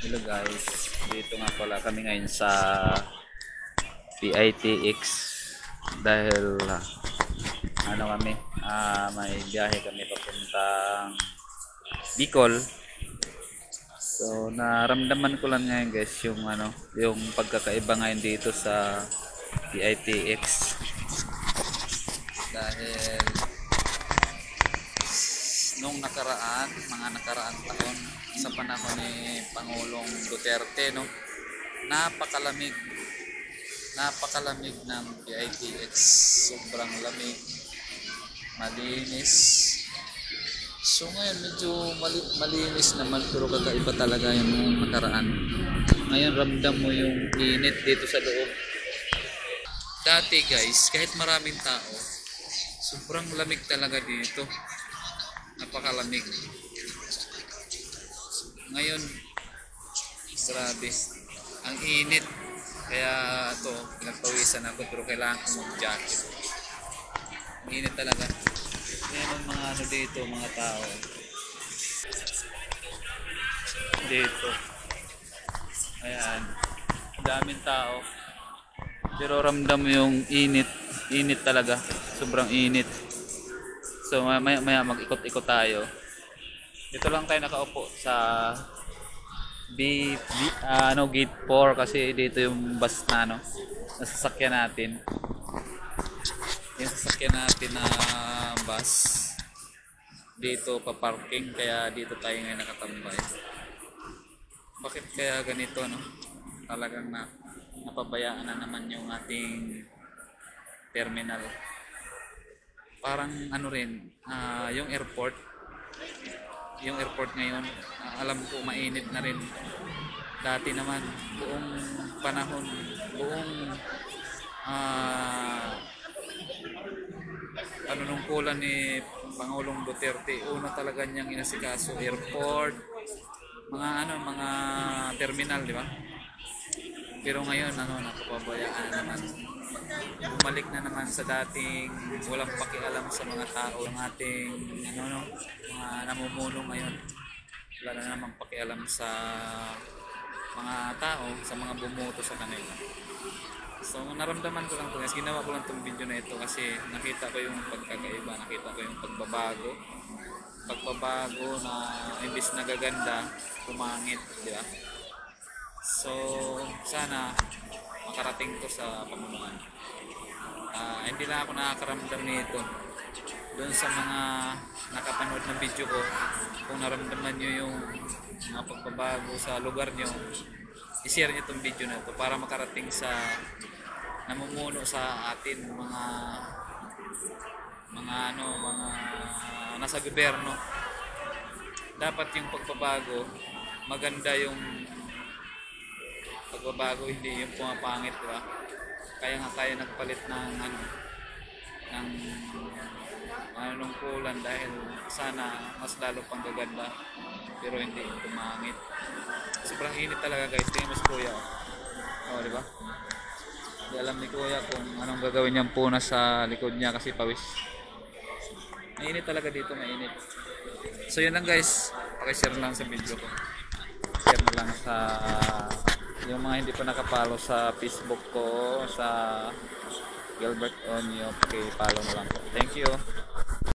Hello guys, dito nga pala kami ngayon sa PITX dahil ano kami, may biyahe kami papuntang Bicol. So naramdaman ko lang ngayon guys yung pagkakaiba ngayon dito sa PITX dahil nung mga nakaraan taon sa panahon ni Pangulong Duterte, no, napakalamig ng PITX, sobrang lamig, malinis. So ngayon medyo malinis naman, pero kakaiba talaga yung nakaraan. Ngayon ramdam mo yung init dito sa loob. Dati guys, kahit maraming tao, sobrang lamig talaga dito, napakalamig. Ngayon grabe ang init, kaya ito pinagpawisan ako, pero kailangan ko mag-jacket. Ang init talaga. Ngayon mga dito, mga tao dito, ayan, daming tao, pero ramdam yung init talaga, sobrang init. So maya mag-ikot-ikot tayo. Dito lang tayo nakaupo sa gate 4 kasi dito yung bus na nasasakyan natin. Yung sasakyan natin na bus dito pa parking, kaya dito tayo ngayon nakatambay. Bakit kaya ganito, no? Talagang napabayaan na naman yung ating terminal. Parang rin, yung airport ngayon, alam ko mainit na rin. Dati naman buong panahon, panunungkulan ni Pangulong Duterte, una talaga niyang inasikaso airport, mga terminal, di ba? Pero ngayon napapabayaan na naman. Bumalik na naman sa dating walang pakialam sa mga tao, ng ating mga namumuno ngayon. Wala na namang pakialam sa mga tao, sa mga bumuto sa kanila. So naramdaman ko lang ito, guys. Ginawa ko lang itong video na ito kasi nakita ko yung pagkakaiba, nakita ko yung pagbabago na imbis na gaganda, pumangit, di ba? So sana makarating to sa pamunuan. Hindi lang ako nakakaramdam nito. Doon sa mga nakapanood ng video ko, kung naramdaman nyo yung mga pagbabago sa lugar nyo, i-share nyo itong video na ito para makarating sa namumuno sa atin, mga nasa gobyerno. Dapat yung pagbabago, maganda yung pagbabago, hindi yung pumapangit, diba? Kaya nga tayo nagpalit ng manunungkulan dahil sana mas lalo pang gaganda, pero hindi pumangit. Sobrang init talaga guys. Tingnan mo si Kuya, diba? Hindi alam ni Kuya kung anong gagawin niyang punas sa likod niya kasi pawis. Mainit talaga dito, mainit. So yun lang guys, pakishare lang sa video ko, share na lang sa yung mga hindi pa nakapalo sa Facebook ko, sa Gilbert Onyo, paki-follow na lang po. Thank you.